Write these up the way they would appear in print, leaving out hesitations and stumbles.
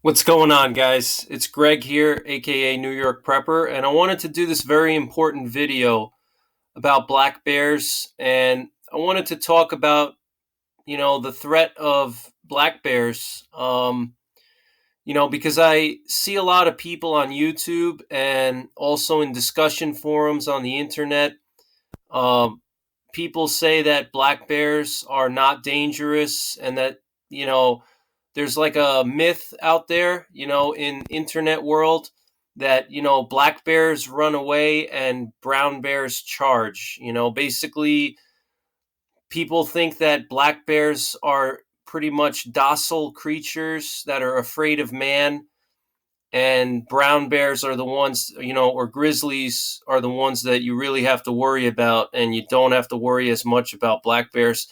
What's going on, guys? It's Greg here, aka New York Prepper, and I wanted to do this very important video about black bears. And I wanted to talk about, the threat of black bears. Because I see a lot of people on YouTube and also in discussion forums on the internet. Um, People say that black bears are not dangerous and that, you know, there's like a myth out there, in internet world that, black bears run away and brown bears charge. Basically people think that black bears are pretty much docile creatures that are afraid of man, and brown bears are the ones, or grizzlies are the ones that you really have to worry about, and you don't have to worry as much about black bears.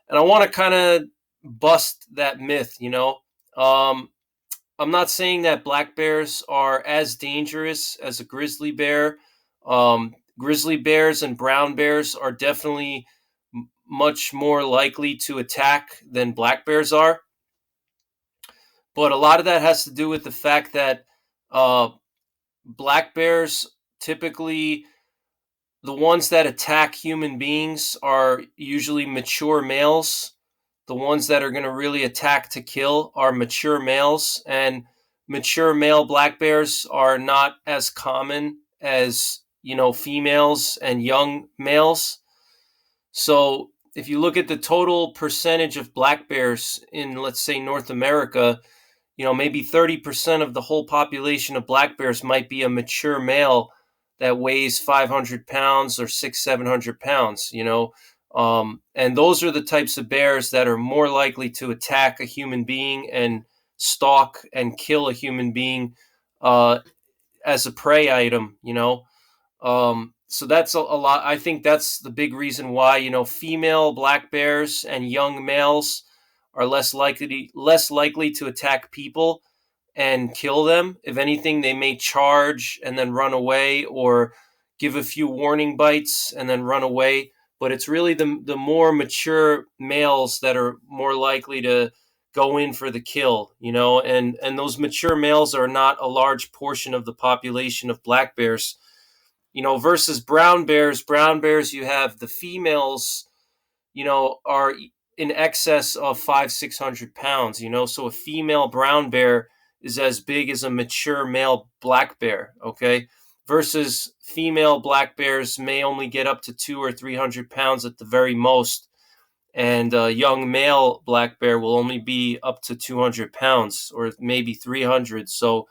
And I want to kind of bust that myth. Um, I'm not saying that black bears are as dangerous as a grizzly bear. Grizzly bears and brown bears are definitely much more likely to attack than black bears are. But a lot of that has to do with the fact that uh, black bears typically, the ones that attack human beings are usually mature males. The ones that are going to really attack to kill are mature males, and mature male black bears are not as common as, females and young males. So if you look at the total percentage of black bears in, let's say, North America, maybe 30% of the whole population of black bears might be a mature male that weighs 500 pounds or 700 pounds, and those are the types of bears that are more likely to attack a human being and stalk and kill a human being uh, as a prey item. So that's a lot. I think that's the big reason why, female black bears and young males are less likely to attack people and kill them. If anything, they may charge and then run away, or give a few warning bites and then run away. But it's really the more mature males that are more likely to go in for the kill, and those mature males are not a large portion of the population of black bears, versus brown bears. Brown bears, you have the females, are in excess of 500-600 pounds, so a female brown bear is as big as a mature male black bear, okay? Versus female black bears may only get up to 200 or 300 pounds at the very most, and a young male black bear will only be up to 200 pounds or maybe 300. So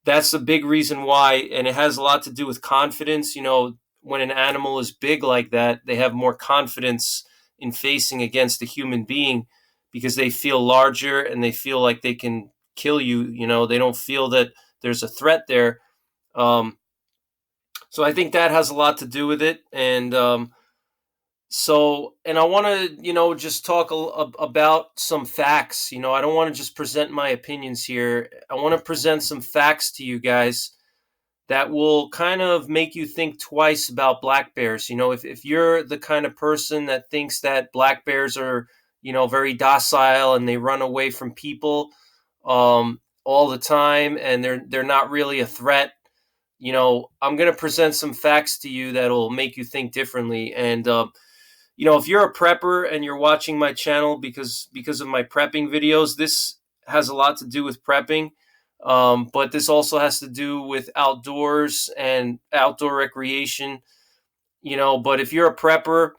that's the big reason why, and it has a lot to do with confidence. When an animal is big like that, they have more confidence in facing against a human being because they feel larger and they feel like they can kill you. They don't feel that there's a threat there. Um, so I think that has a lot to do with it. And I want to, just talk about some facts. I don't want to just present my opinions here. I want to present some facts to you guys that will kind of make you think twice about black bears. If you're the kind of person that thinks that black bears are, very docile and they run away from people all the time and they're not really a threat, I'm going to present some facts to you that'll make you think differently. And if you're a prepper and you're watching my channel because of my prepping videos, this has a lot to do with prepping. But this also has to do with outdoors and outdoor recreation. But if you're a prepper,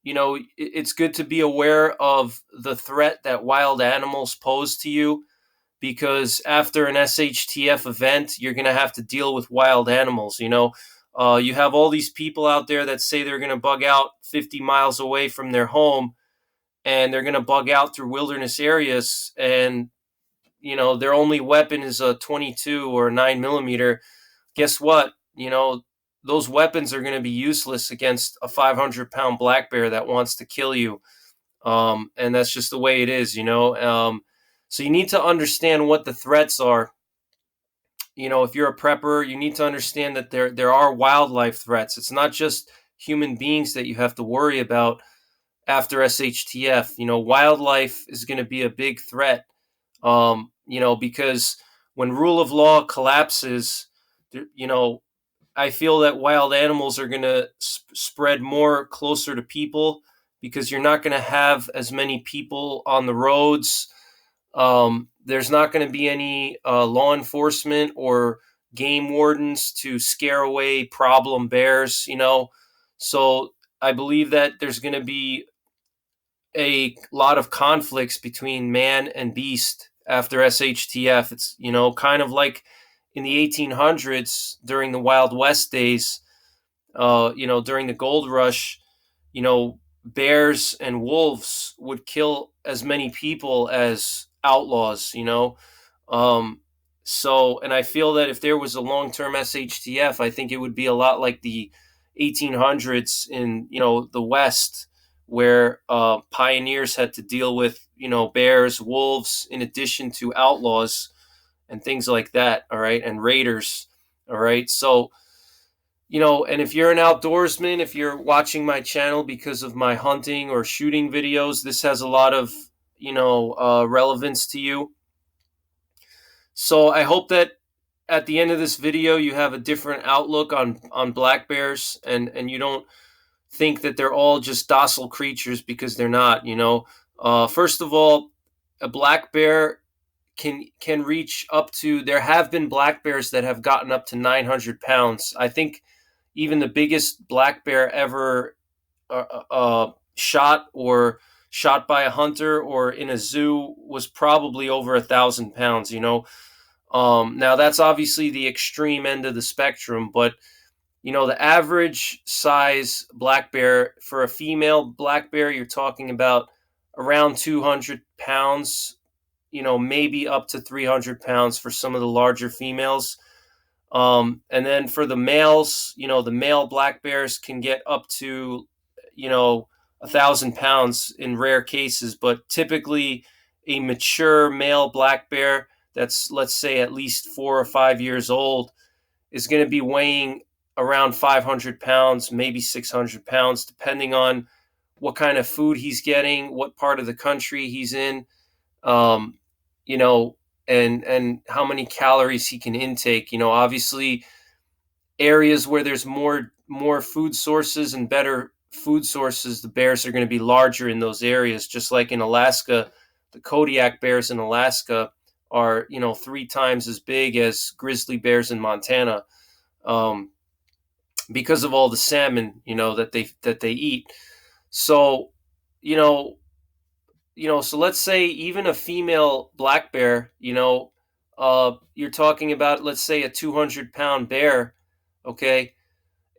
it's good to be aware of the threat that wild animals pose to you, because after an SHTF event, you're going to have to deal with wild animals. You have all these people out there that say they're going to bug out 50 miles away from their home, and they're going to bug out through wilderness areas, and their only weapon is a 22 or a 9 millimeter. Guess what? Those weapons are going to be useless against a 500-pound black bear that wants to kill you. And that's just the way it is. So you need to understand what the threats are. If you're a prepper, you need to understand that there are wildlife threats. It's not just human beings that you have to worry about after SHTF. Wildlife is going to be a big threat. because when rule of law collapses, you know, I feel that wild animals are going to spread more closer to people because you're not going to have as many people on the roads. There's not going to be any law enforcement or game wardens to scare away problem bears. So I believe that there's going to be a lot of conflicts between man and beast after SHTF. It's, kind of like in the 1800s during the Wild West days, during the gold rush, bears and wolves would kill as many people as outlaws. Um, and I feel that if there was a long-term SHTF, I think it would be a lot like the 1800s in, the West, where pioneers had to deal with, bears, wolves, in addition to outlaws and things like that. All right. And raiders. All right. So, and if you're an outdoorsman, if you're watching my channel because of my hunting or shooting videos, this has a lot of, relevance to you. So I hope that at the end of this video, you have a different outlook on black bears, and you don't think that they're all just docile creatures, because they're not. First of all, a black bear can reach up to. There have been black bears that have gotten up to 900 pounds. I think even the biggest black bear ever shot by a hunter or in a zoo was probably over 1,000 pounds. Now that's obviously the extreme end of the spectrum, but the average size black bear for a female black bear, you're talking about around 200 pounds, maybe up to 300 pounds for some of the larger females. And then for the males, the male black bears can get up to, 1,000 pounds in rare cases, but typically a mature male black bear that's, let's say, at least 4 or 5 years old is going to be weighing around 500 pounds, maybe 600 pounds, depending on what kind of food he's getting, what part of the country he's in, um, and how many calories he can intake. Obviously, areas where there's more food sources and better food sources, the bears are going to be larger in those areas. Just like in Alaska, the Kodiak bears in Alaska are 3 times as big as grizzly bears in Montana, because of all the salmon that they eat. So so let's say even a female black bear, you're talking about, let's say, a 200-pound bear. Okay,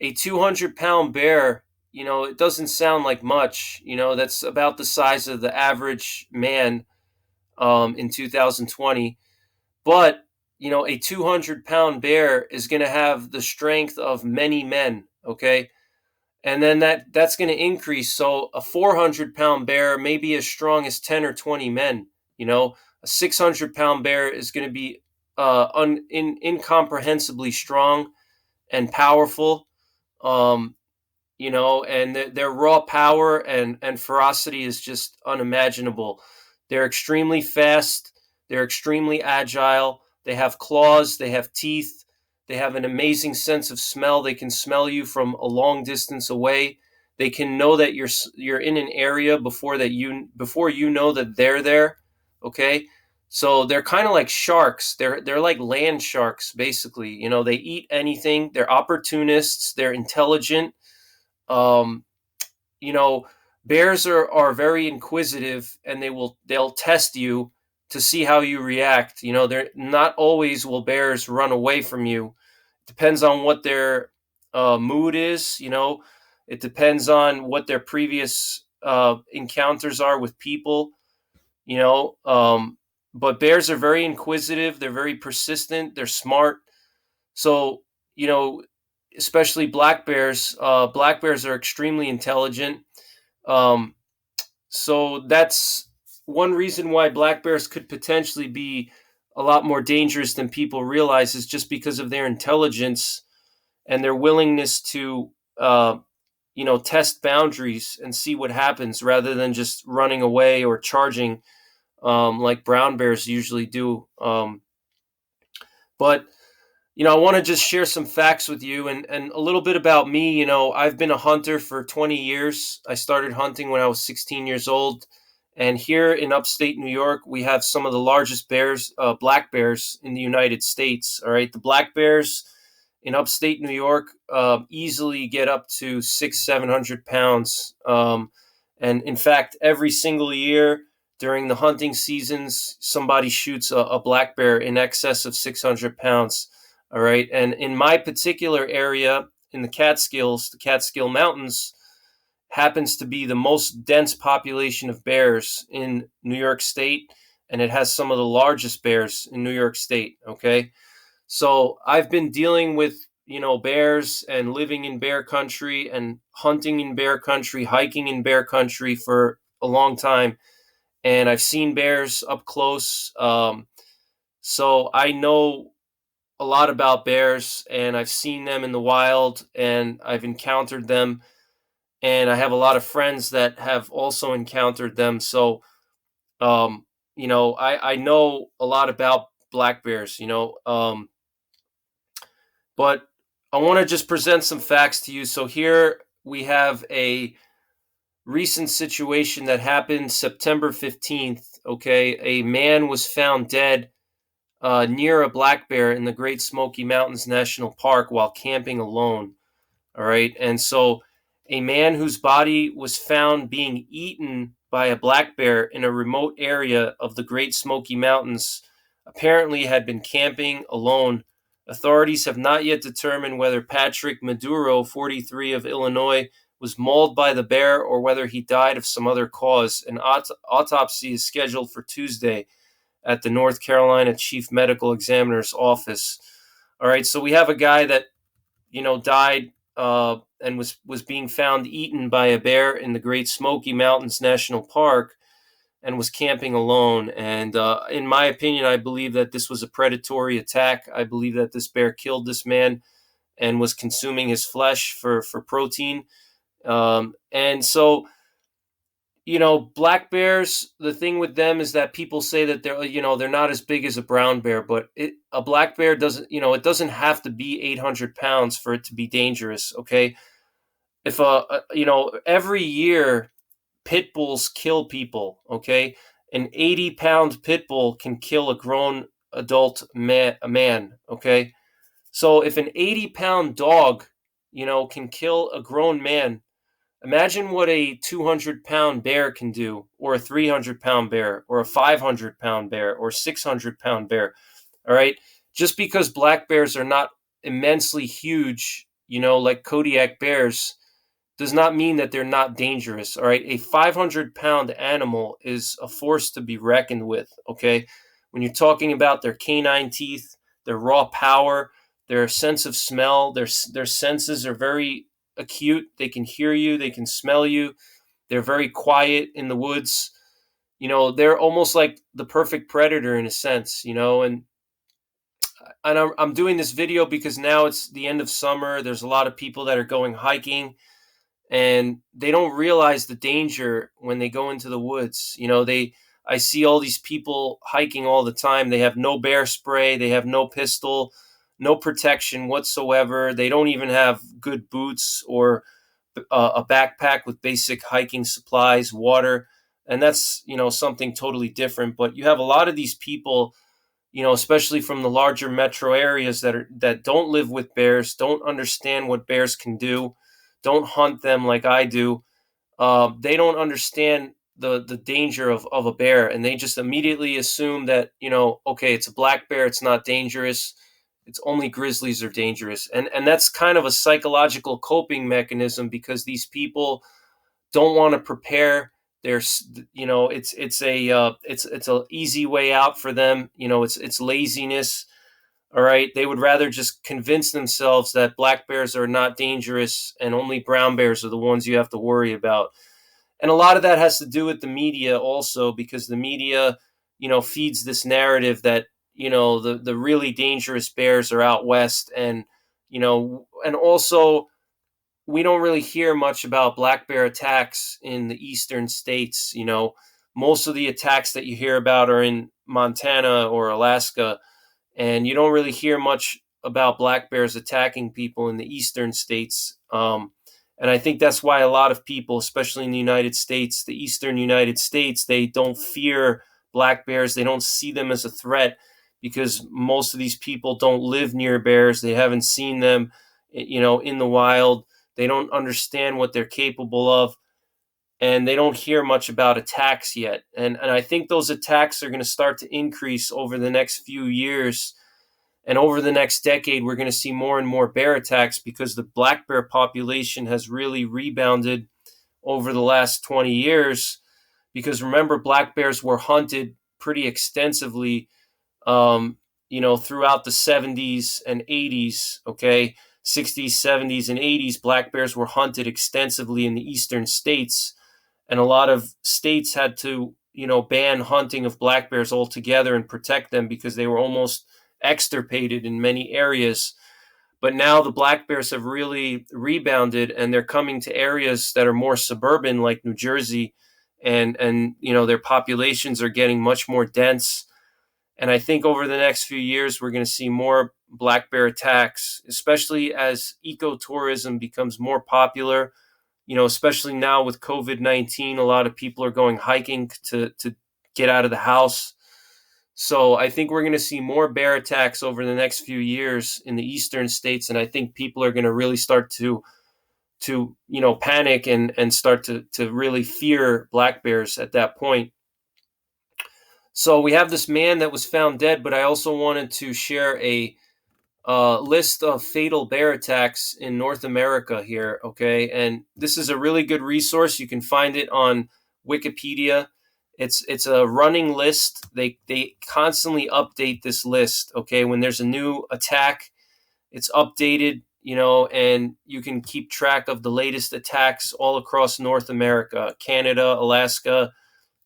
a 200-pound bear, it doesn't sound like much. That's about the size of the average man in 2020. But, a 200-pound bear is going to have the strength of many men, okay? And then that's going to increase. So a 400-pound bear may be as strong as 10 or 20 men. A 600-pound bear is going to be incomprehensibly strong and powerful. And their raw power and ferocity is just unimaginable. They're extremely fast. They're extremely agile. They have claws. They have teeth. They have an amazing sense of smell. They can smell you from a long distance away. They can know that you're in an area before you know that they're there. Okay, so they're kind of like sharks. They're like land sharks, basically. They eat anything. They're opportunists. They're intelligent. Um, Bears are very inquisitive, and they'll test you to see how you react. They're not always will bears run away from you. It depends on what their mood is. It depends on what their previous encounters are with people. You know, um, but bears are very inquisitive. They're very persistent. They're smart. So you know, especially black bears. Black bears are extremely intelligent. Um, so that's one reason why black bears could potentially be a lot more dangerous than people realize, is just because of their intelligence and their willingness to, test boundaries and see what happens rather than just running away or charging. like brown bears usually do. But I want to just share some facts with you and a little bit about me. I've been a hunter for 20 years. I started hunting when I was 16 years old. And here in upstate New York, we have some of the largest bears, black bears in the United States. All right. The black bears in upstate New York easily get up to 700 pounds. And in fact, every single year during the hunting seasons, somebody shoots a black bear in excess of 600 pounds. All right. And in my particular area in the Catskill Mountains happens to be the most dense population of bears in New York State. And it has some of the largest bears in New York State. Okay. So I've been dealing with, bears and living in bear country and hunting in bear country, hiking in bear country for a long time. And I've seen bears up close. So I know a lot about bears, and I've seen them in the wild, and I've encountered them, and I have a lot of friends that have also encountered them. So, I know a lot about black bears, but I want to just present some facts to you. So here we have a recent situation that happened September 15th. Okay. A man was found dead near a black bear in the Great Smoky Mountains National Park while camping alone. All right. And so a man whose body was found being eaten by a black bear in a remote area of the Great Smoky Mountains apparently had been camping alone. Authorities have not yet determined whether Patrick Maduro, 43, of Illinois, was mauled by the bear or whether he died of some other cause. An autopsy is scheduled for Tuesday at the North Carolina Chief Medical Examiner's office. All right, so we have a guy that died and was being found eaten by a bear in the Great Smoky Mountains National Park and was camping alone. And in my opinion, I believe that this was a predatory attack. I believe that this bear killed this man and was consuming his flesh for protein. And so, black bears, the thing with them is that people say that they're not as big as a brown bear, but a black bear doesn't, it doesn't have to be 800 pounds for it to be dangerous. Okay. If, every year pit bulls kill people. Okay. An 80-pound pit bull can kill a grown adult a man. Okay. So if an 80-pound dog, can kill a grown man, imagine what a 200-pound bear can do, or a 300-pound bear, or a 500-pound bear, or 600-pound bear. All right. Just because black bears are not immensely huge, like Kodiak bears, does not mean that they're not dangerous. All right. A 500-pound animal is a force to be reckoned with. Okay. When you're talking about their canine teeth, their raw power, their sense of smell, their senses are very acute. They can hear you, they can smell you. They're very quiet in the woods. They're almost like the perfect predator in a sense, and I'm doing this video because now it's the end of summer. There's a lot of people that are going hiking and they don't realize the danger when they go into the woods. I see all these people hiking all the time. They have no bear spray, they have no pistol, no protection whatsoever. They don't even have good boots or a backpack with basic hiking supplies, water, and that's something totally different. But you have a lot of these people, especially from the larger metro areas that don't live with bears, don't understand what bears can do, don't hunt them like I do. They don't understand the danger of a bear, and they just immediately assume that okay, it's a black bear, it's not dangerous. It's only grizzlies are dangerous, and that's kind of a psychological coping mechanism because these people don't want to prepare. There's it's a easy way out for them. It's laziness. All right, they would rather just convince themselves that black bears are not dangerous and only brown bears are the ones you have to worry about. And a lot of that has to do with the media also, because the media feeds this narrative that the really dangerous bears are out west, and and also we don't really hear much about black bear attacks in the eastern states. most of the attacks that you hear about are in Montana or Alaska, and you don't really hear much about black bears attacking people in the eastern states. And I think that's why a lot of people, especially in the United States, the eastern United States, they don't fear black bears. They don't see them as a threat because most of these people don't live near bears. They haven't seen them, in the wild. They don't understand what they're capable of, and they don't hear much about attacks yet. And I think those attacks are going to start to increase over the next few years. And over the next decade, we're going to see more and more bear attacks because the black bear population has really rebounded over the last 20 years. Because remember, black bears were hunted pretty extensively, throughout the 70s and 80s, okay? 60s, 70s, and 80s, black bears were hunted extensively in the eastern states. And a lot of states had to, ban hunting of black bears altogether and protect them because they were almost extirpated in many areas. But now the black bears have really rebounded, and they're coming to areas that are more suburban, like New Jersey, and their populations are getting much more dense. And I think over the next few years, we're going to see more black bear attacks, especially as ecotourism becomes more popular. Especially now with COVID-19, a lot of people are going hiking to get out of the house. So I think we're going to see more bear attacks over the next few years in the eastern states, and I think people are going to really start to panic and start to really fear black bears at that point. So we have this man that was found dead, but I also wanted to share a list of fatal bear attacks in North America here, okay? And this is a really good resource. You can find it on Wikipedia. It's a running list. They constantly update this list, okay? When there's a new attack, it's updated, and you can keep track of the latest attacks all across North America, Canada, Alaska,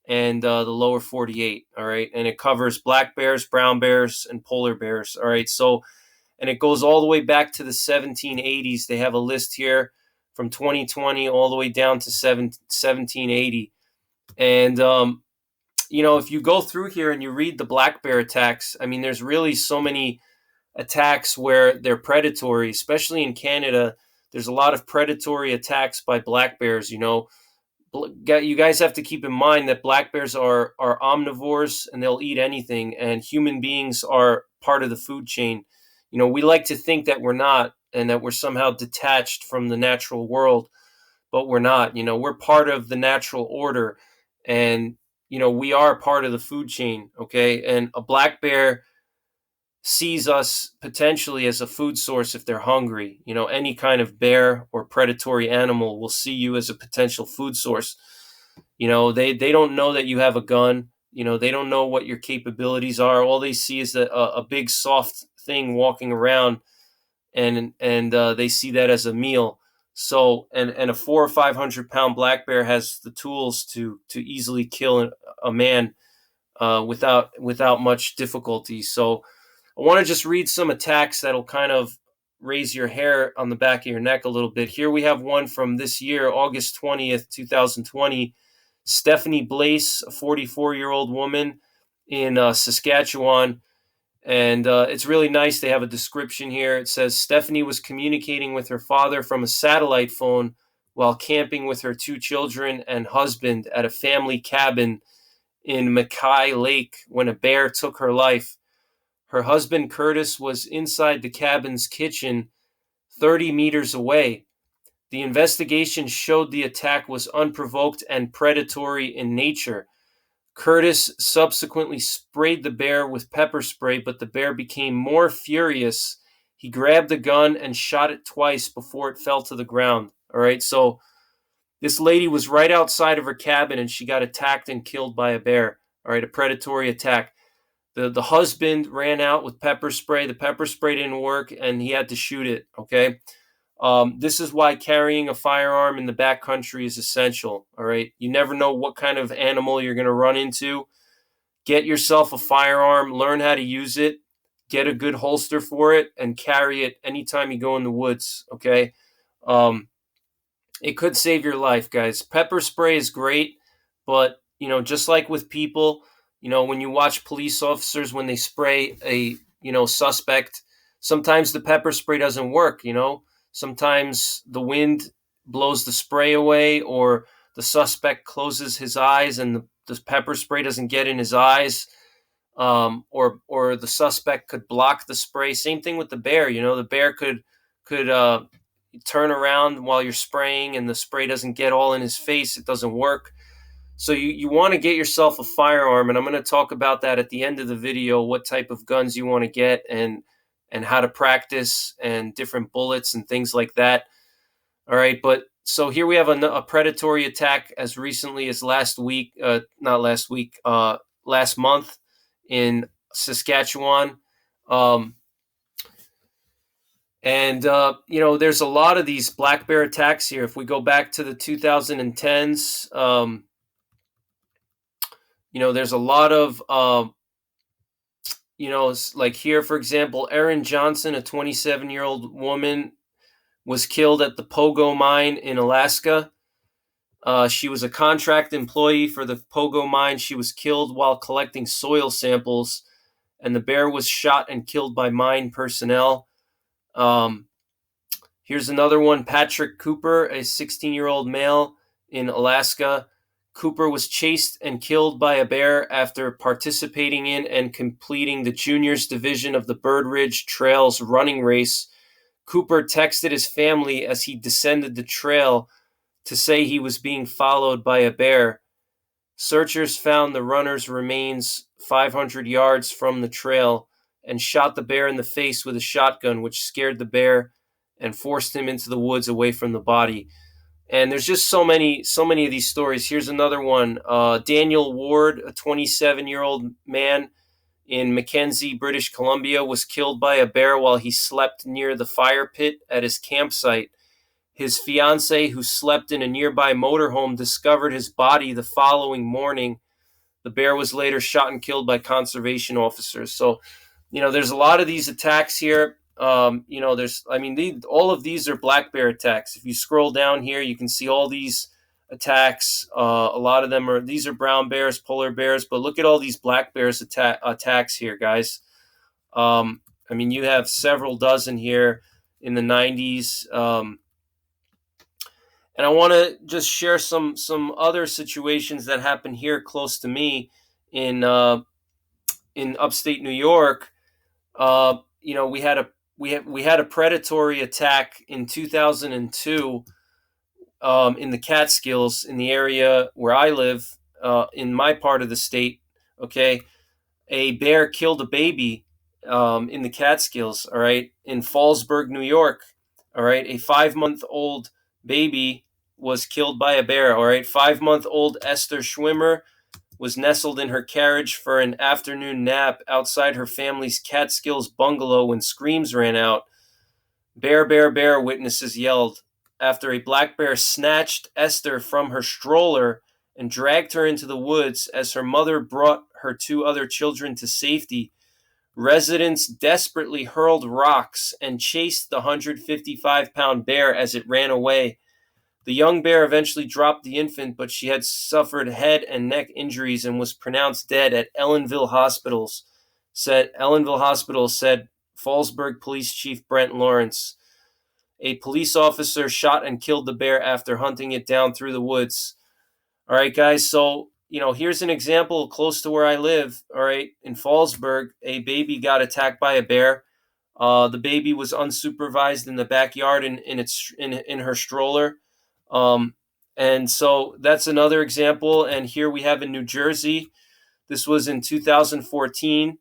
and the lower 48, all right? And it covers black bears, brown bears, and polar bears, all right? So, and it goes all the way back to the 1780s. They have a list here from 2020 all the way down to 1780. And, if you go through here and you read the black bear attacks, I mean, there's really so many attacks where they're predatory, especially in Canada. There's a lot of predatory attacks by black bears. You guys have to keep in mind that black bears are omnivores and they'll eat anything, and human beings are part of the food chain. We like to think that we're not and that we're somehow detached from the natural world, but we're not. We're part of the natural order, and we are part of the food chain, okay? And a black bear sees us potentially as a food source if they're hungry. Any kind of bear or predatory animal will see you as a potential food source. They don't know that you have a gun. They don't know what your capabilities are. All they see is a big soft thing walking around, and they see that as a meal. So, and a 400 or 500 pound black bear has the tools to easily kill a man without much difficulty. So, I want to just read some attacks that'll kind of raise your hair on the back of your neck a little bit. Here we have one from this year, August 20th, 2020. Stephanie Blais, a 44-year-old woman in Saskatchewan. And it's really nice. They have a description here. It says, Stephanie was communicating with her father from a satellite phone while camping with her 2 children and husband at a family cabin in Mackay Lake when a bear took her life. Her husband, Curtis, was inside the cabin's kitchen 30 meters away. The investigation showed the attack was unprovoked and predatory in nature. Curtis subsequently sprayed the bear with pepper spray, but the bear became more furious. He grabbed the gun and shot it twice before it fell to the ground. All right, so this lady was right outside of her cabin and she got attacked and killed by a bear. All right, a predatory attack. The husband ran out with pepper spray. The pepper spray didn't work, and he had to shoot it, okay? This is why carrying a firearm in the backcountry is essential, all right? You never know what kind of animal you're going to run into. Get yourself a firearm, learn how to use it, get a good holster for it, and carry it anytime you go in the woods, okay? It could save your life, guys. Pepper spray is great, but just like with people, when you watch police officers, when they spray a, suspect, sometimes the pepper spray doesn't work, sometimes the wind blows the spray away, or the suspect closes his eyes and the pepper spray doesn't get in his eyes, or the suspect could block the spray. Same thing with the bear. The bear could turn around while you're spraying, and the spray doesn't get all in his face. It doesn't work. So you want to get yourself a firearm, and I'm going to talk about that at the end of the video, what type of guns you want to get, and how to practice, and different bullets and things like that. All right, but so here we have a predatory attack as recently as last month in Saskatchewan. There's a lot of these black bear attacks here. If we go back to the 2010s, there's a lot of, like here, for example, Erin Johnson, a 27-year-old woman, was killed at the Pogo mine in Alaska. She was a contract employee for the Pogo mine. She was killed while collecting soil samples, and the bear was shot and killed by mine personnel. Here's another one. Patrick Cooper, a 16-year-old male in Alaska. Cooper was chased and killed by a bear after participating in and completing the juniors division of the Bird Ridge Trails running race. Cooper texted his family as he descended the trail to say he was being followed by a bear. Searchers found the runner's remains 500 yards from the trail and shot the bear in the face with a shotgun, which scared the bear and forced him into the woods away from the body. And there's just so many of these stories. Here's another one. Daniel Ward, a 27-year-old man in Mackenzie, British Columbia, was killed by a bear while he slept near the fire pit at his campsite. His fiancée, who slept in a nearby motorhome, discovered his body the following morning. The bear was later shot and killed by conservation officers. So, there's a lot of these attacks here. All of these are black bear attacks. If you scroll down here, you can see all these attacks. A lot of them these are brown bears, polar bears, but look at all these black bears attacks here, guys. You have several dozen here in the 90s. And I want to just share some other situations that happened here close to me in upstate New York. We had a predatory attack in 2002 in the Catskills, in the area where I live, in my part of the state. Okay, a bear killed a baby in the Catskills. All right, in Fallsburg, New York. All right, a 5-month-old baby was killed by a bear. All right, 5-month-old Esther Schwimmer was nestled in her carriage for an afternoon nap outside her family's Catskills bungalow when screams ran out. Bear, bear, bear, witnesses yelled, after a black bear snatched Esther from her stroller and dragged her into the woods as her mother brought her 2 other children to safety. Residents desperately hurled rocks and chased the 155-pound bear as it ran away. The young bear eventually dropped the infant, but she had suffered head and neck injuries and was pronounced dead at Ellenville Hospital, said Fallsburg Police Chief Brent Lawrence. A police officer shot and killed the bear after hunting it down through the woods. All right, guys, so, here's an example close to where I live. All right, in Fallsburg, a baby got attacked by a bear. The baby was unsupervised in the backyard in her stroller. And so that's another example. And here we have in New Jersey, this was in 2014,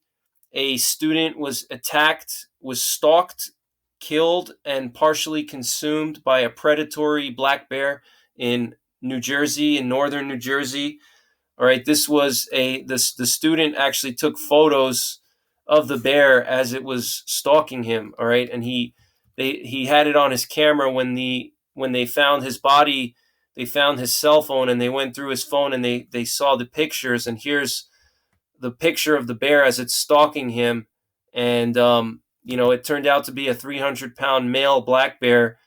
a student was attacked, was stalked, killed, and partially consumed by a predatory black bear in New Jersey, in northern New Jersey. All right, this was the student actually took photos of the bear as it was stalking him. All right, and he had it on his camera. When they found his body, they found his cell phone, and they went through his phone, and they saw the pictures. And here's the picture of the bear as it's stalking him. And, it turned out to be a 300-pound male black bear.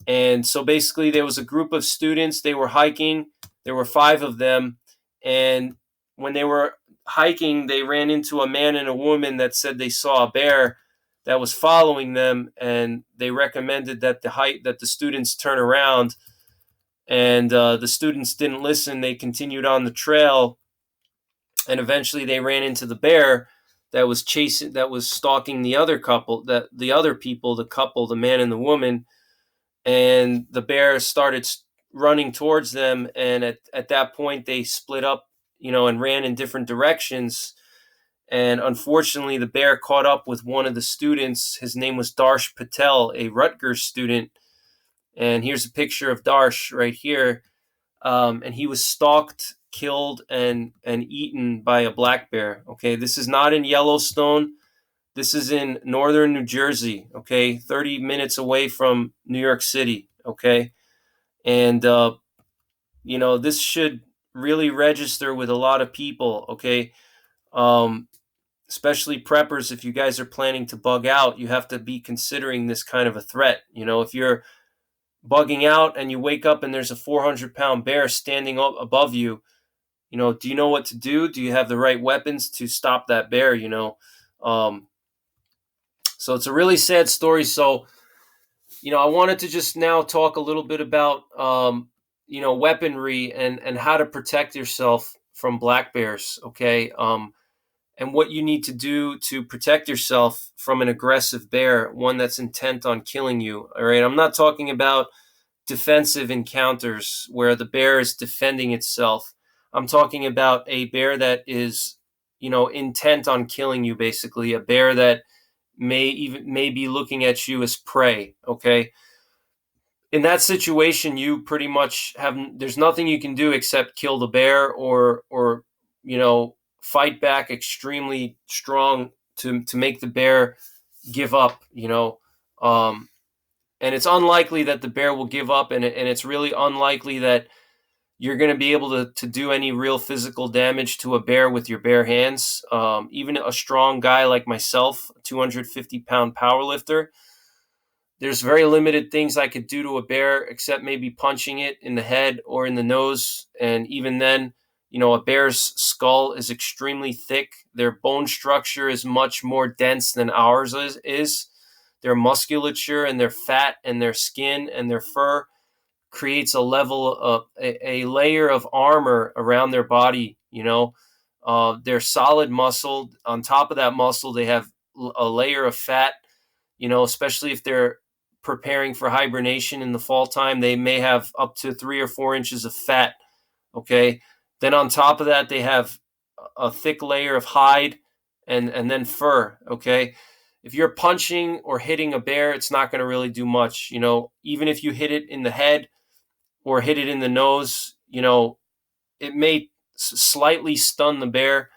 And so basically there was a group of students. They were hiking. There were 5 of them. And when they were hiking, they ran into a man and a woman that said they saw a bear that was following them, and they recommended that the students turn around. And the students didn't listen. They continued on the trail, and eventually they ran into the bear that was stalking the other couple, the other people, the couple, the man and the woman. And the bear started running towards them, and at that point they split up, and ran in different directions. And unfortunately, the bear caught up with one of the students. His name was Darsh Patel, a Rutgers student. And here's a picture of Darsh right here. And he was stalked, killed, and eaten by a black bear. Okay, this is not in Yellowstone. This is in northern New Jersey. Okay, 30 minutes away from New York City. Okay, and this should really register with a lot of people. Okay, especially preppers. If you guys are planning to bug out, you have to be considering this kind of a threat. If you're bugging out and you wake up and there's a 400-pound bear standing up above you, do you know what to do? Do you have the right weapons to stop that bear? So it's a really sad story. So, I wanted to just now talk a little bit about, weaponry and how to protect yourself from black bears. Okay. And what you need to do to protect yourself from an aggressive bear, one that's intent on killing you. All right. I'm not talking about defensive encounters where the bear is defending itself. I'm talking about a bear that is, intent on killing you, basically. A bear that may be looking at you as prey. Okay. In that situation, you pretty much there's nothing you can do except kill the bear or fight back extremely strong to make the bear give up. And it's unlikely that the bear will give up, and it's really unlikely that you're going to be able to do any real physical damage to a bear with your bare hands. Even a strong guy like myself, 250-pound powerlifter, there's very limited things I could do to a bear except maybe punching it in the head or in the nose. And even then, a bear's skull is extremely thick. Their bone structure is much more dense than ours is. Their musculature and their fat and their skin and their fur creates a level of a layer of armor around their body. They're solid muscle. On top of that muscle, they have a layer of fat. Especially if they're preparing for hibernation in the fall time, they may have up to 3 or 4 inches of fat. Okay. Then on top of that, they have a thick layer of hide and then fur. Okay. If you're punching or hitting a bear, it's not going to really do much. Even if you hit it in the head or hit it in the nose, it may slightly stun the bear,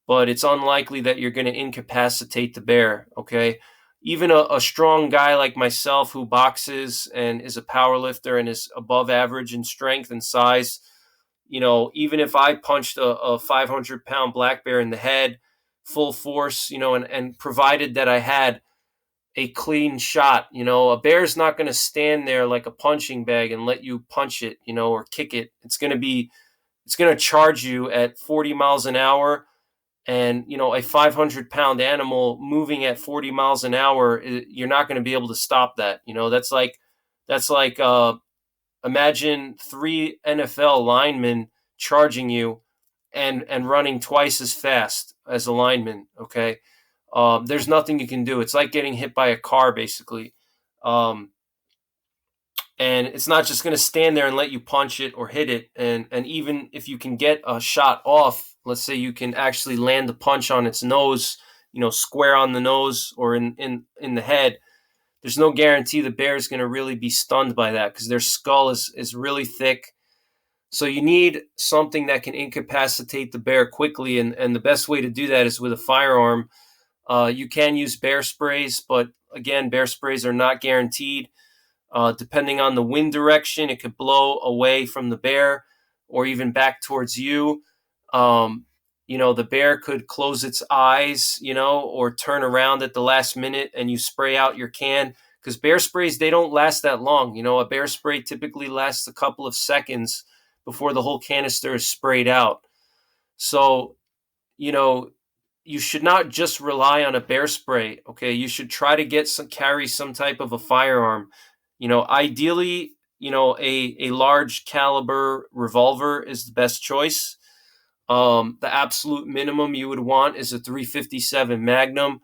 but it's unlikely that you're going to incapacitate the bear. Okay. Even a strong guy like myself who boxes and is a power lifter and is above average in strength and size, even if I punched a 500-pound black bear in the head, full force, and provided that I had a clean shot, a bear's not going to stand there like a punching bag and let you punch it, or kick it. It's going to charge you at 40 miles an hour. And, a 500-pound animal moving at 40 miles an hour, you're not going to be able to stop that. That's like imagine 3 NFL linemen charging you and running twice as fast as a lineman. Okay. There's nothing you can do. It's like getting hit by a car, basically. And it's not just going to stand there and let you punch it or hit it. And even if you can get a shot off, let's say you can actually land the punch on its nose, square on the nose or in the head, there's no guarantee the bear is going to really be stunned by that because their skull is really thick. So you need something that can incapacitate the bear quickly. And the best way to do that is with a firearm. You can use bear sprays, but again, bear sprays are not guaranteed. Depending on the wind direction, it could blow away from the bear or even back towards you. The bear could close its eyes, or turn around at the last minute and you spray out your can. Because bear sprays, they don't last that long. A bear spray typically lasts a couple of seconds before the whole canister is sprayed out. So, you know, you should not just rely on a bear spray. Okay, you should try to carry some type of a firearm. Ideally, a large caliber revolver is the best choice. The absolute minimum you would want is a 357 Magnum.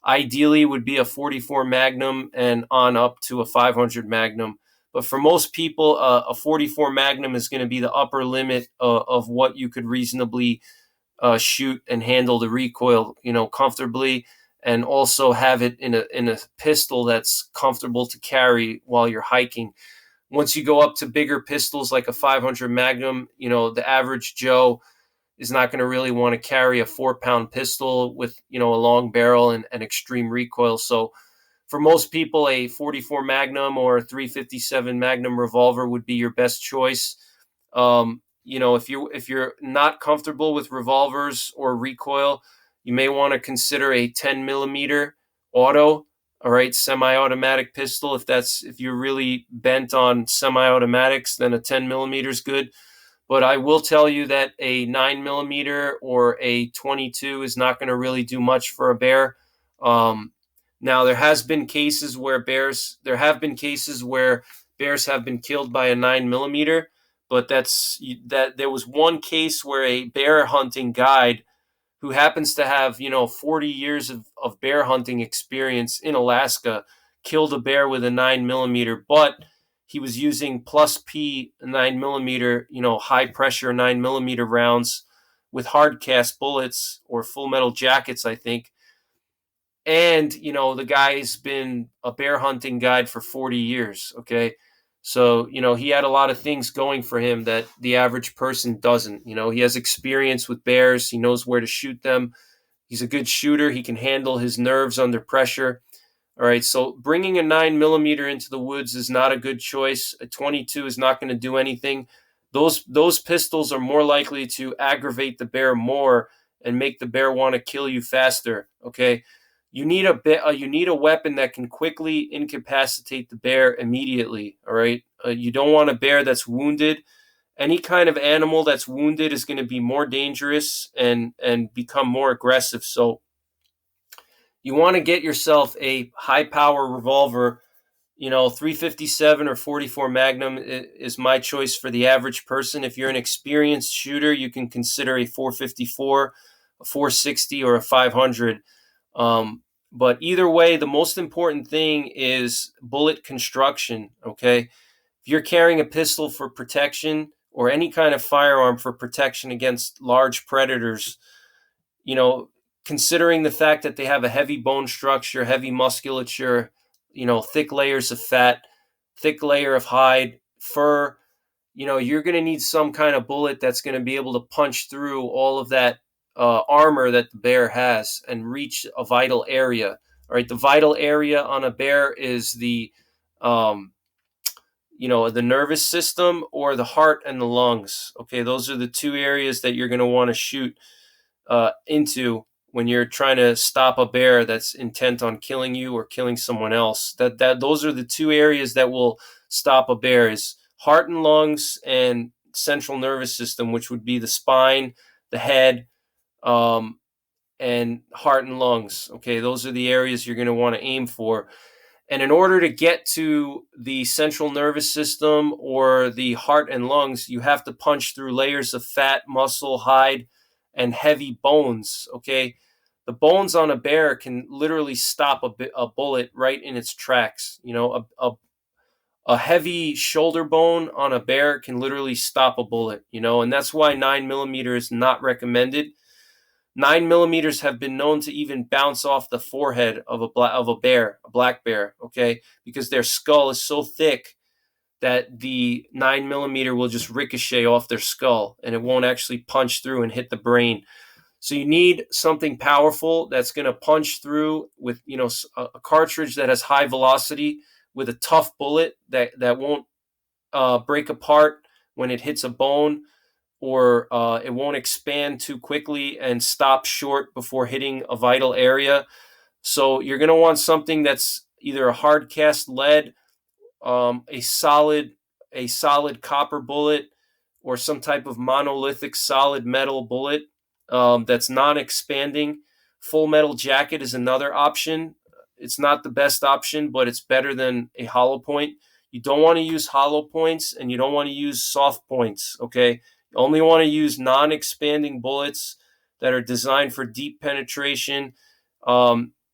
Ideally, would be a 44 Magnum and on up to a 500 Magnum. But for most people, a 44 Magnum is going to be the upper limit of what you could reasonably shoot and handle the recoil, comfortably, and also have it in a pistol that's comfortable to carry while you're hiking. Once you go up to bigger pistols like a 500 Magnum, the average Joe is not going to really want to carry a 4-pound pistol with a long barrel and extreme recoil. So for most people, a 44 Magnum or a 357 Magnum revolver would be your best choice. If you're not comfortable with revolvers or recoil, you may want to consider a 10 millimeter auto. All right, semi-automatic pistol. If you're really bent on semi-automatics, then a 10 millimeter is good. But I will tell you that a 9 millimeter or a 22 is not going to really do much for a bear. Now there have been cases where bears have been killed by a 9 millimeter, but there was one case where a bear hunting guide who happens to have 40 years of bear hunting experience in Alaska killed a bear with a 9 millimeter, but he was using plus P 9 millimeter, high pressure 9 millimeter rounds with hard cast bullets or full metal jackets, I think. And the guy's been a bear hunting guide for 40 years. Okay, so he had a lot of things going for him that the average person doesn't. He has experience with bears. He knows where to shoot them. He's a good shooter. He can handle his nerves under pressure. All right, so bringing a 9 millimeter into the woods is not a good choice. A 22 is not going to do anything. Those pistols are more likely to aggravate the bear more and make the bear want to kill you faster. Okay, you need a weapon that can quickly incapacitate the bear immediately. All right, you don't want a bear that's wounded. Any kind of animal that's wounded is going to be more dangerous and become more aggressive. So you want to get yourself a high power revolver. 357 or 44 Magnum is my choice for the average person. If you're an experienced shooter, you can consider a 454, a 460, or a 500. But either way, the most important thing is bullet construction. Okay, if you're carrying a pistol for protection or any kind of firearm for protection against large predators, you know, considering the fact that they have a heavy bone structure, heavy musculature, thick layers of fat, thick layer of hide, fur, you're going to need some kind of bullet that's going to be able to punch through all of that armor that the bear has and reach a vital area. All right, the vital area on a bear is um, the nervous system or the heart and the lungs. Okay, those are the two areas that you're going to want to shoot into when you're trying to stop a bear that's intent on killing you or killing someone else. Those are the two areas that will stop a bear: is heart and lungs and central nervous system, which would be the spine, the head, um, and heart and lungs. Okay, those are the areas you're going to want to aim for. And in order to get to the central nervous system or the heart and lungs, you have to punch through layers of fat, muscle, hide, and heavy bones. Okay, the bones on a bear can literally stop a bullet right in its tracks. A heavy shoulder bone on a bear can literally stop a bullet. And that's why 9 millimeter is not recommended. 9 millimeters have been known to even bounce off the forehead of a bear, a black bear, okay, because their skull is so thick that the 9 millimeter will just ricochet off their skull and it won't actually punch through and hit the brain. So you need something powerful that's going to punch through with a cartridge that has high velocity with a tough bullet that won't break apart when it hits a bone, or it won't expand too quickly and stop short before hitting a vital area. So you're going to want something that's either a hard cast lead, a solid copper bullet, or some type of monolithic solid metal bullet. that's non-expanding. Full metal jacket is another option. It's not the best option, but it's better than a hollow point. You don't want to use hollow points, and you don't want to use soft points, okay? You only want to use non-expanding bullets that are designed for deep penetration.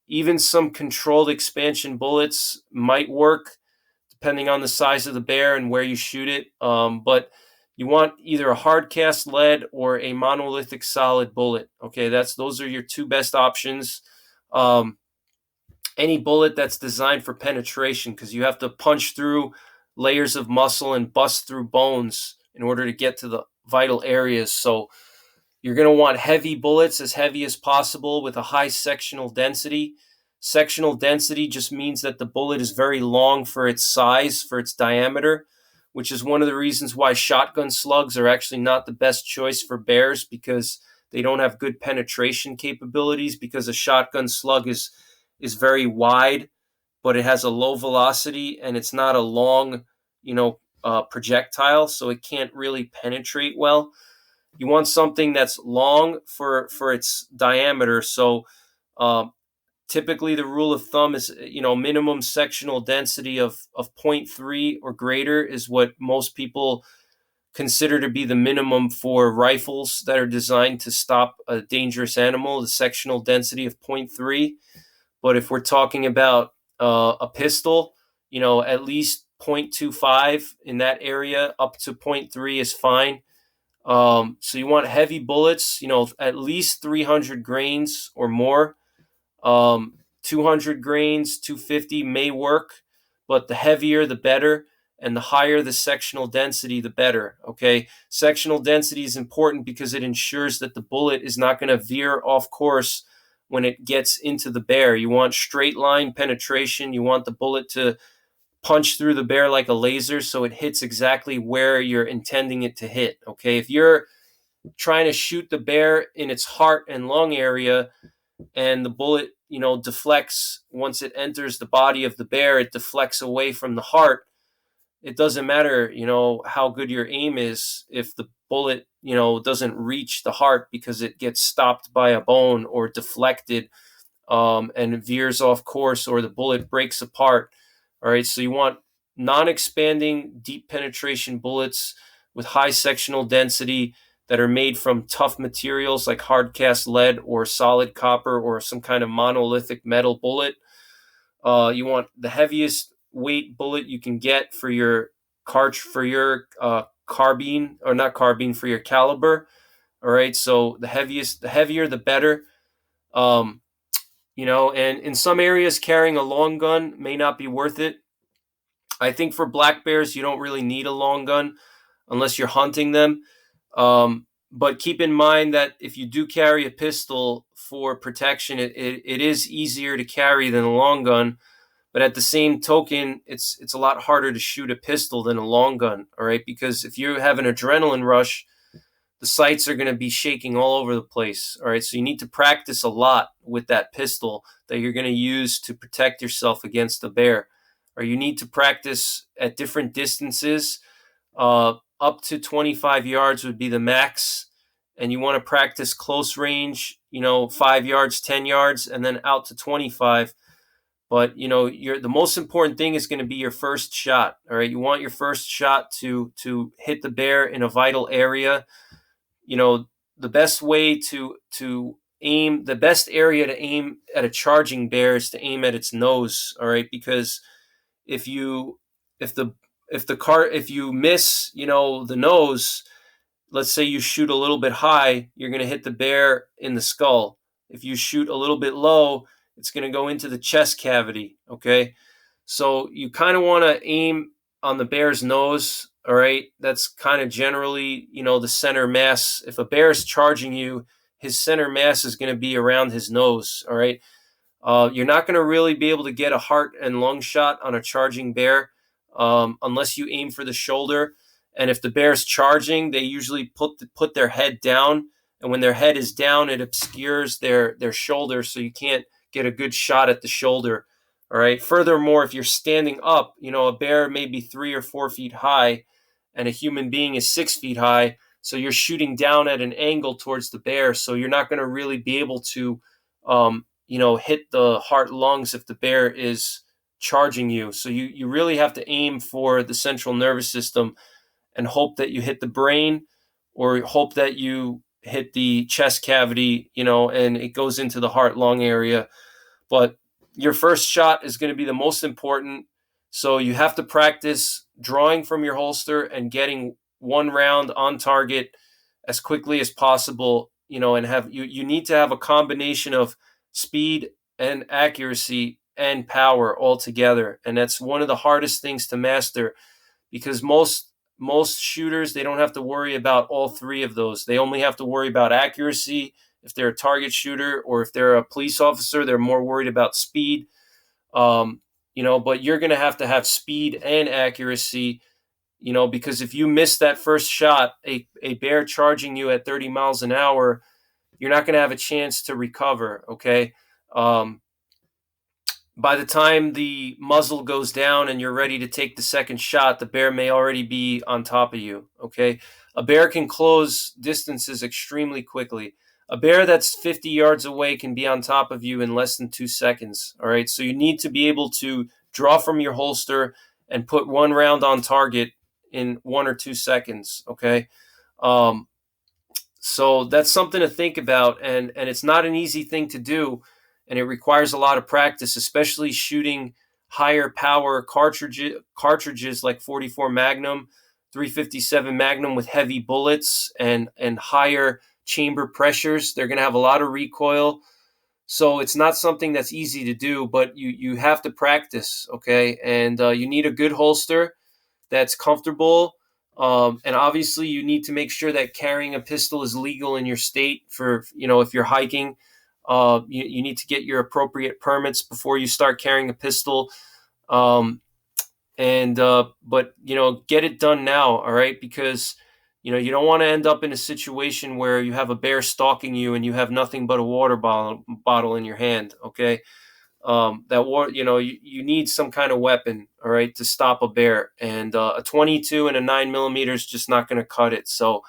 Even some controlled expansion bullets might work, depending on the size of the bear and where you shoot it. But you want either a hard cast lead or a monolithic solid bullet. Okay, those are your two best options. Any bullet that's designed for penetration, because you have to punch through layers of muscle and bust through bones in order to get to the vital areas. So you're going to want heavy bullets, as heavy as possible, with a high sectional density. Sectional density just means that the bullet is very long for its size, for its diameter, which is one of the reasons why shotgun slugs are actually not the best choice for bears, because they don't have good penetration capabilities, because a shotgun slug is very wide, but it has a low velocity and it's not a long, projectile, so it can't really penetrate well. You want something that's long for its diameter. So typically the rule of thumb is, minimum sectional density of 0.3 or greater is what most people consider to be the minimum for rifles that are designed to stop a dangerous animal, the sectional density of 0.3. But if we're talking about a pistol, at least 0.25 in that area, up to 0.3 is fine. So you want heavy bullets, at least 300 grains or more. 200 grains, 250 may work, but the heavier the better, and the higher the sectional density, the better. Okay, sectional density is important because it ensures that the bullet is not going to veer off course when it gets into the bear. You want straight line penetration. You want the bullet to punch through the bear like a laser, so it hits exactly where you're intending it to hit. Okay, if you're trying to shoot the bear in its heart and lung area, and the bullet, deflects once it enters the body of the bear, it deflects away from the heart. It doesn't matter, how good your aim is if the bullet, doesn't reach the heart because it gets stopped by a bone or deflected, and it veers off course, or the bullet breaks apart. All right, so you want non-expanding, deep penetration bullets with high sectional density that are made from tough materials like hard cast lead or solid copper or some kind of monolithic metal bullet. You want the heaviest weight bullet you can get for your carbine, or not carbine, for your caliber. All right, so the heavier, the better. And in some areas, carrying a long gun may not be worth it. I think for black bears, you don't really need a long gun unless you're hunting them. But keep in mind that if you do carry a pistol for protection, it is easier to carry than a long gun. But at the same token, it's a lot harder to shoot a pistol than a long gun, all right? Because if you have an adrenaline rush, the sights are going to be shaking all over the place, all right? So you need to practice a lot with that pistol that you're going to use to protect yourself against the bear. Or you need to practice at different distances. Up to 25 yards would be the max. And you want to practice close range, 5 yards, 10 yards, and then out to 25. But, the most important thing is going to be your first shot. All right. You want your first shot to hit the bear in a vital area. The best way to aim, the best area to aim at a charging bear is to aim at its nose. All right. Because if you miss, the nose, let's say you shoot a little bit high, you're going to hit the bear in the skull. If you shoot a little bit low, it's going to go into the chest cavity. Okay. So you kind of want to aim on the bear's nose. All right. That's kind of generally, the center mass. If a bear is charging you, his center mass is going to be around his nose. All right. You're not going to really be able to get a heart and lung shot on a charging bear unless you aim for the shoulder. And if the bear's charging, they usually put their head down. And when their head is down, it obscures their shoulder, so you can't get a good shot at the shoulder. All right. Furthermore, if you're standing up, a bear may be 3 or 4 feet high and a human being is 6 feet high. So you're shooting down at an angle towards the bear. So you're not going to really be able to, hit the heart lungs if the bear is charging you. So you really have to aim for the central nervous system and hope that you hit the brain, or hope that you hit the chest cavity, and it goes into the heart lung area. But your first shot is going to be the most important. So you have to practice drawing from your holster and getting one round on target as quickly as possible, and you need to have a combination of speed and accuracy and power all together. And that's one of the hardest things to master, because most shooters, they don't have to worry about all three of those. They only have to worry about accuracy. If they're a target shooter, or if they're a police officer, they're more worried about speed. But you're going to have speed and accuracy, because if you miss that first shot, a bear charging you at 30 miles an hour, you're not going to have a chance to recover. Okay. By the time the muzzle goes down and you're ready to take the second shot, the bear may already be on top of you. Okay. A bear can close distances extremely quickly. A bear that's 50 yards away can be on top of you in less than 2 seconds. All right. So you need to be able to draw from your holster and put one round on target in 1 or 2 seconds. Okay. So that's something to think about. And it's not an easy thing to do. And it requires a lot of practice, especially shooting higher power cartridges like 44 Magnum, 357 Magnum with heavy bullets and higher chamber pressures. They're going to have a lot of recoil. So it's not something that's easy to do, but you have to practice, okay? And you need a good holster that's comfortable. And obviously, you need to make sure that carrying a pistol is legal in your state. For if you're hiking, you need to get your appropriate permits before you start carrying a pistol. But get it done now, all right? Because you don't want to end up in a situation where you have a bear stalking you and you have nothing but a water bottle in your hand. Okay. You need some kind of weapon, all right, to stop a bear, and a 22 and a 9mm is just not going to cut it. So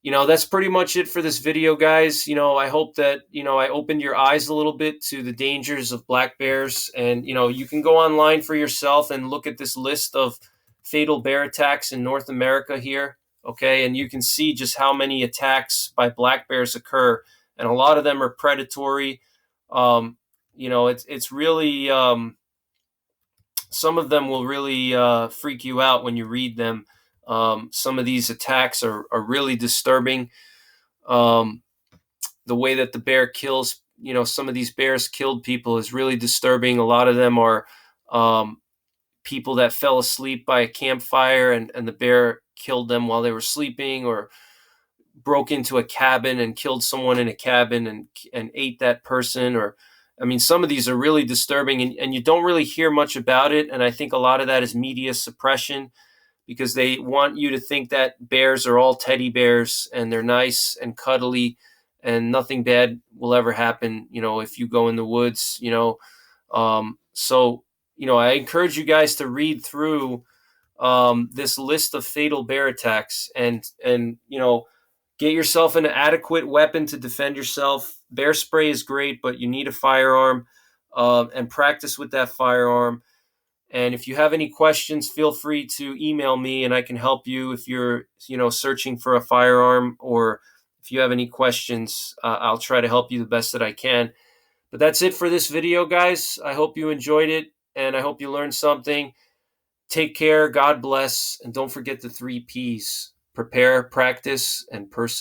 that's pretty much it for this video, guys. I hope that I opened your eyes a little bit to the dangers of black bears. And you can go online for yourself and look at this list of fatal bear attacks in North America here. Okay, and you can see just how many attacks by black bears occur, and a lot of them are predatory. It's really some of them will really freak you out when you read them. Some of these attacks are really disturbing. The way that the bear kills, some of these bears killed people is really disturbing. A lot of them are people that fell asleep by a campfire, and the bear killed them while they were sleeping, or broke into a cabin and killed someone in a cabin and ate that person. Or some of these are really disturbing, and you don't really hear much about it. And I think a lot of that is media suppression, because they want you to think that bears are all teddy bears and they're nice and cuddly and nothing bad will ever happen, if you go in the woods. I encourage you guys to read through this list of fatal bear attacks, and get yourself an adequate weapon to defend yourself. Bear spray is great, but you need a firearm, and practice with that firearm. And if you have any questions, feel free to email me and I can help you if you're, searching for a firearm, or if you have any questions, I'll try to help you the best that I can. But that's it for this video, guys. I hope you enjoyed it, and I hope you learned something. Take care, God bless, and don't forget the 3 Ps: prepare, practice, and persevere.